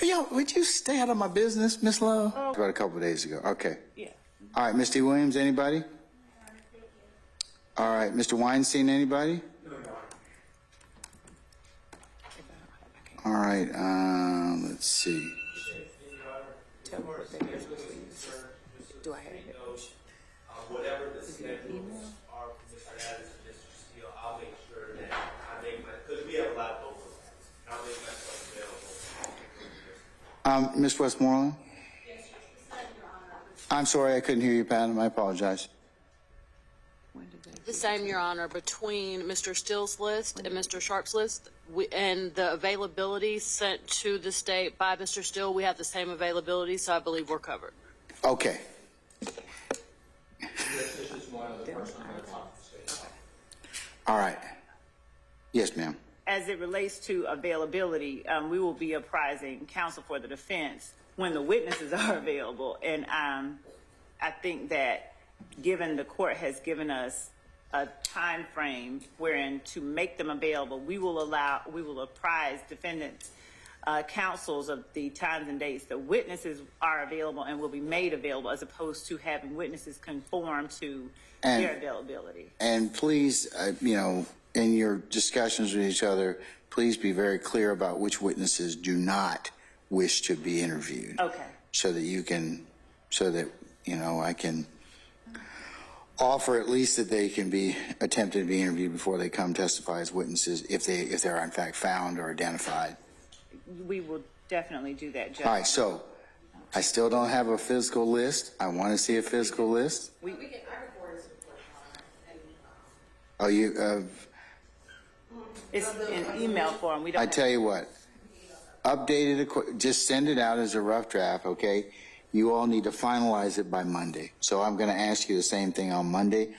Yo, would you stay out of my business, Miss Love? About a couple of days ago. Okay. Yeah. All right, Mr. Williams, anybody? All right, Mr. Weinstein, anybody? All right, let's see. Tell me what that is, please. Do I have it? Whatever the schedules are for Mr. Adams and Mr. Steele, I'll make sure that I make my, because we have a lot of overlaps. I'll make myself available. Ms. Westmoreland? Yes, Your Honor. I'm sorry, I couldn't hear you, Pat. I apologize. The same, Your Honor, between Mr. Steele's list and Mr. Sharp's list, and the availability sent to the state by Mr. Steele, we have the same availability, so I believe we're covered. Okay. All right. Yes, ma'am. As it relates to availability, we will be apprising counsel for the defense when the witnesses are available. And I think that given the court has given us a time frame wherein to make them available, we will apprise defendants, counsels of the times and dates the witnesses are available and will be made available, as opposed to having witnesses conform to their availability. And please, in your discussions with each other, please be very clear about which witnesses do not wish to be interviewed. Okay. So that I can offer at least that they can be attempted to be interviewed before they come testify as witnesses if they are in fact found or identified. We will definitely do that, Judge. All right, so I still don't have a physical list. I want to see a physical list. I record as a report, and Oh, you, It's in email form. We don't. I tell you what, updated, just send it out as a rough draft, okay? You all need to finalize it by Monday. So I'm going to ask you the same thing on Monday.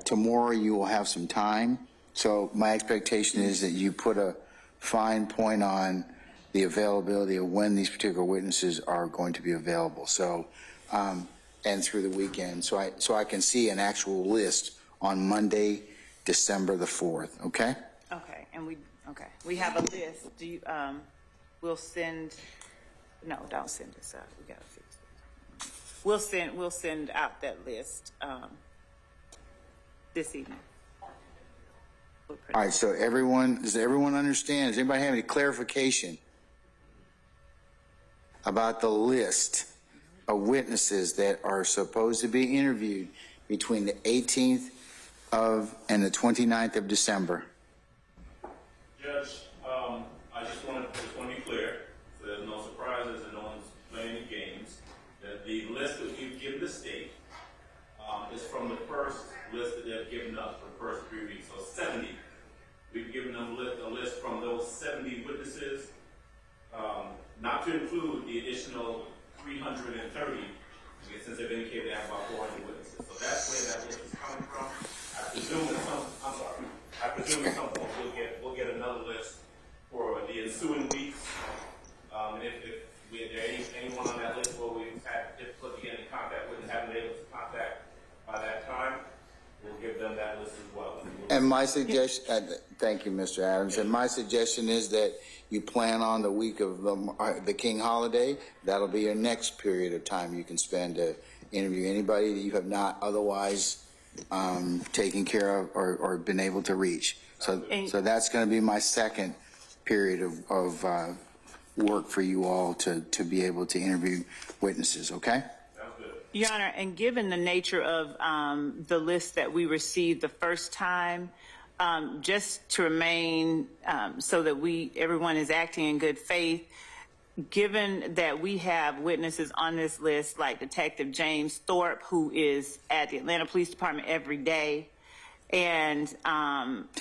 Tomorrow you will have some time. So my expectation is that you put a fine point on the availability of when these particular witnesses are going to be available. So, and through the weekend. So I can see an actual list on Monday, December the 4th, okay? Okay, and we have a list. Do you, we'll send, no, don't send this out. We gotta fix it. We'll send out that list, this evening. All right, so does everyone understand? Does anybody have any clarification about the list of witnesses that are supposed to be interviewed between the 18th and the 29th of December? Judge, I just want to be clear, so there's no surprises and no one's playing any games, that the list that we've given the state is from the first list that they've given us for the first 3 weeks, so 70. We've given them a list from those 70 witnesses, not to include the additional 330, since they've indicated they have about 400 witnesses. So that's where that list is coming from. I presume at some point we'll get another list for the ensuing weeks. And if there anyone on that list where we've had difficulty getting in contact with and haven't been able to contact by that time, we'll give them that list as well. And my suggestion, thank you, Mr. Adams, and my suggestion is that you plan on the week of the King holiday. That'll be your next period of time you can spend to interview anybody that you have not otherwise taken care of or been able to reach. So that's going to be my second period of work for you all to be able to interview witnesses, okay? Your Honor, and given the nature of the list that we received the first time, just to remain so that everyone is acting in good faith, given that we have witnesses on this list like Detective James Thorpe, who is at the Atlanta Police Department every day, and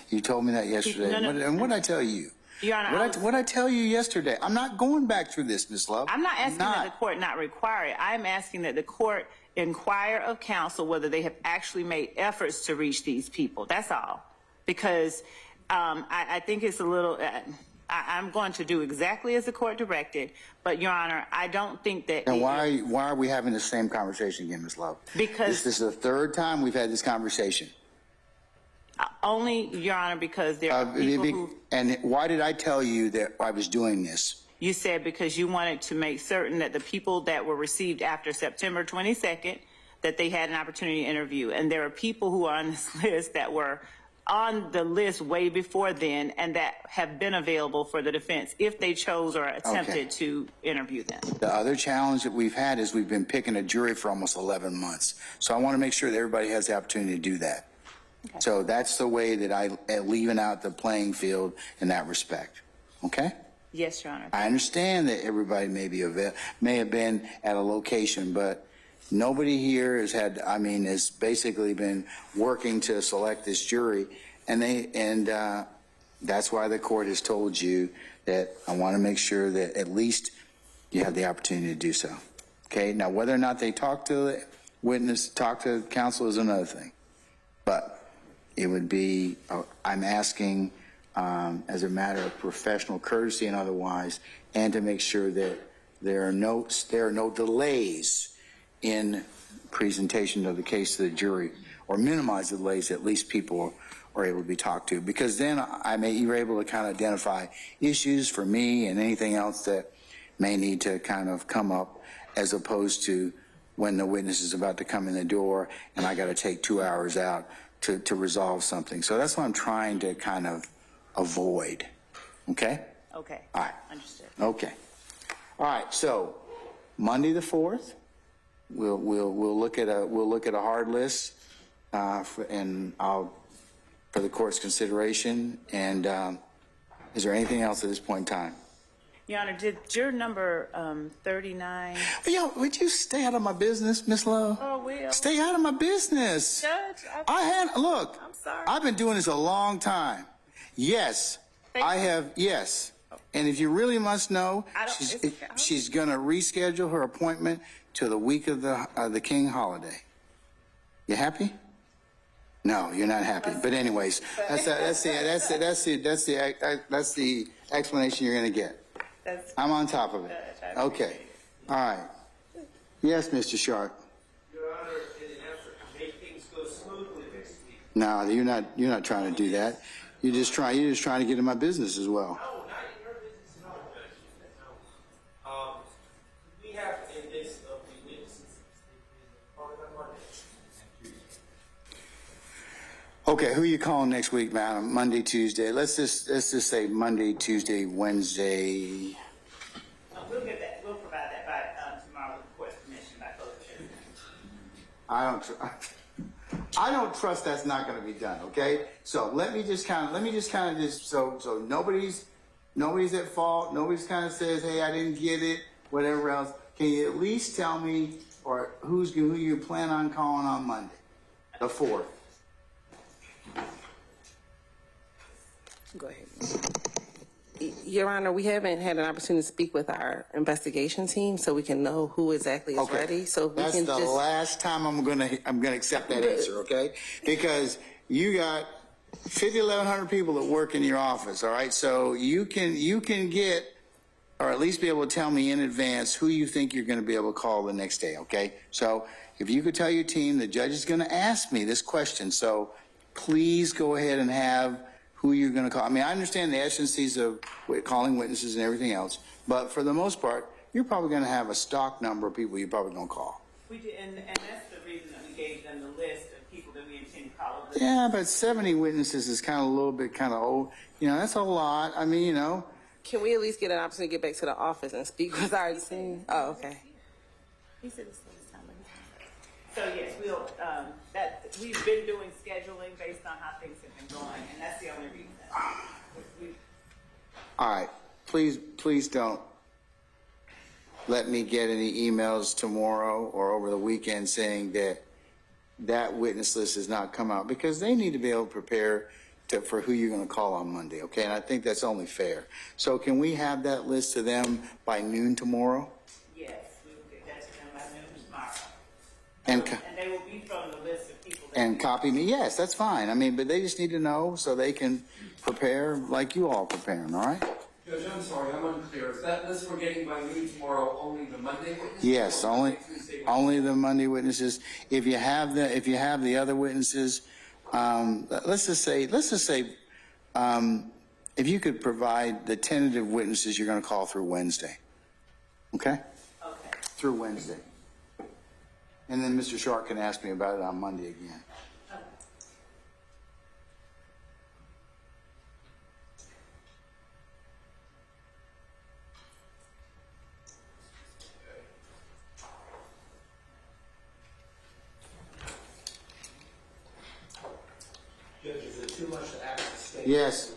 you told me that yesterday. And what did I tell you? Your Honor, what I tell you yesterday? I'm not going back through this, Ms. Love. I'm not asking that the court not require it. I'm asking that the court inquire of counsel whether they have actually made efforts to reach these people. That's all. Because I think it's a little, I'm going to do exactly as the court directed, but Your Honor, I don't think that. And why are we having the same conversation again, Ms. Love? Because this is the third time we've had this conversation. Only, Your Honor, because there are people who... And why did I tell you that I was doing this? you said because you wanted to make certain that the people that were received after September 22nd, that they had an opportunity to interview. And there are people who are on this list that were on the list way before then and that have been available for the defense if they chose or attempted to interview them. The other challenge that we've had is we've been picking a jury for almost 11 months. So I want to make sure that everybody has the opportunity to do that. Okay. So that's the way that I leaving out the playing field in that respect. Okay? Yes, Your Honor. I understand that everybody may have been at a location, but nobody here has basically been working to select this jury, and that's why the court has told you that I want to make sure that at least you have the opportunity to do so. Okay. Now, whether or not they talk to the witness, talk to counsel is another thing, but it would be, I'm asking as a matter of professional courtesy and otherwise, and to make sure that there are no delays in presentation of the case to the jury, or minimize the delays, at least people are able to be talked to, because then you're able to kind of identify issues for me and anything else that may need to kind of come up, as opposed to when the witness is about to come in the door and I got to take 2 hours out to resolve something. So that's what I'm trying to kind of avoid. Okay? Okay. All right. Understood. Okay. All right. So Monday the 4th, we'll look at a hard list for the court's consideration. And is there anything else at this point in time? Your Honor, did your number 39? Yo, would you stay out of my business, Miss Love? Oh, well. Stay out of my business. Judge, look. I'm sorry. I've been doing this a long time. Yes, I have. Yes, and if you really must know, she's going to reschedule her appointment to the week of the King holiday. You happy? No, you're not happy. But anyways, that's the explanation you're going to get. I'm on top of it. Okay. All right. Yes, Mr. Sharp. Your Honor, in an effort to make things go smoothly next week. No, you're not trying to do that. You're just trying to get in my business as well. No, not in your business at all, Judge. No. We have a list of the witnesses on Monday. Okay, who are you calling next week, madam? Monday, Tuesday. Let's just say Monday, Tuesday, Wednesday. We'll get that. We'll provide that by tomorrow with the court's permission by close of business. I don't trust that's not going to be done. Okay, so let me just kind of so nobody's at fault. Nobody's kind of says, hey, I didn't get it, whatever else. Can you at least tell me, or who you plan on calling on Monday, the 4th? Go ahead. Your Honor, we haven't had an opportunity to speak with our investigation team, so we can know who exactly is ready. So we that's can the last time I'm gonna accept that answer, okay? Because you got 1,100 people that work in your office, all right? So you can get, or at least be able to tell me in advance who you think you're going to be able to call the next day, okay? So if you could tell your team, the judge is going to ask me this question, so please go ahead and have who you're going to call. I mean, I understand the essences of calling witnesses and everything else, but for the most part, you're probably going to have a stock number of people you're probably going to call. We did, and that's the reason that we gave them the list of people that we intend to call. Yeah, but 70 witnesses is kind of a little bit kind of old. You know, that's a lot. I mean, you know. Can we at least get an opportunity to get back to the office and speak with our team? Oh, okay. He said it's time. So yes, we've been doing scheduling based on how things have been going, and that's the only reason. All right, please don't let me get any emails tomorrow or over the weekend saying that witness list has not come out, because they need to be able to prepare for who you're going to call on Monday, okay? And I think that's only fair. So can we have that list to them by noon tomorrow? Yes, we will get that to them by noon tomorrow. And they will be from the list of people. And copy me. Yes, that's fine. I mean, but they just need to know so they can prepare like you all preparing, all right? Judge, I'm sorry, I'm unclear. Is that list we're getting by noon tomorrow only the Monday witnesses? Yes, only the Monday witnesses. If you have the other witnesses, let's just say, if you could provide the tentative witnesses you're going to call through Wednesday. Okay? Okay. Through Wednesday. And then Mr. Sharp can ask me about it on Monday again. Judge, is it too much to ask the state? Yes.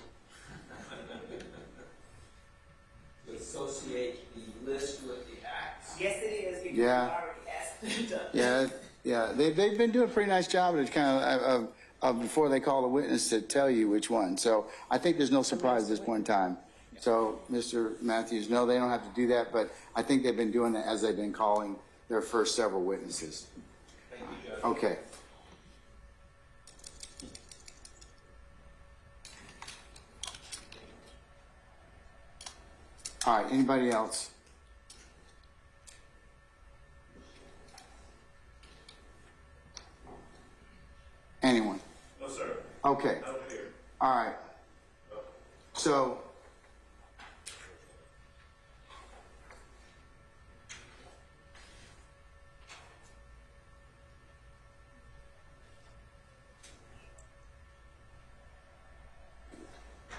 To associate the list with the acts? Yes, it is, because Yeah. you already asked them to. Yeah. They've been doing a pretty nice job of kind of before they call the witness to tell you which one. So I think there's no surprise at this point in time. So, Mr. Matthews, no, they don't have to do that, but I think they've been doing that as they've been calling their first several witnesses. Thank you, Judge. Okay. All right, anybody else? Anyone? No, sir. Okay, Not over here. all right. So,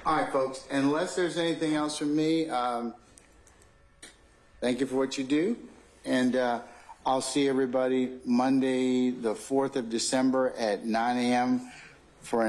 all right, folks, unless there's anything else from me, thank you for what you do. And I'll see everybody Monday, the 4th of December at 9 a.m. for an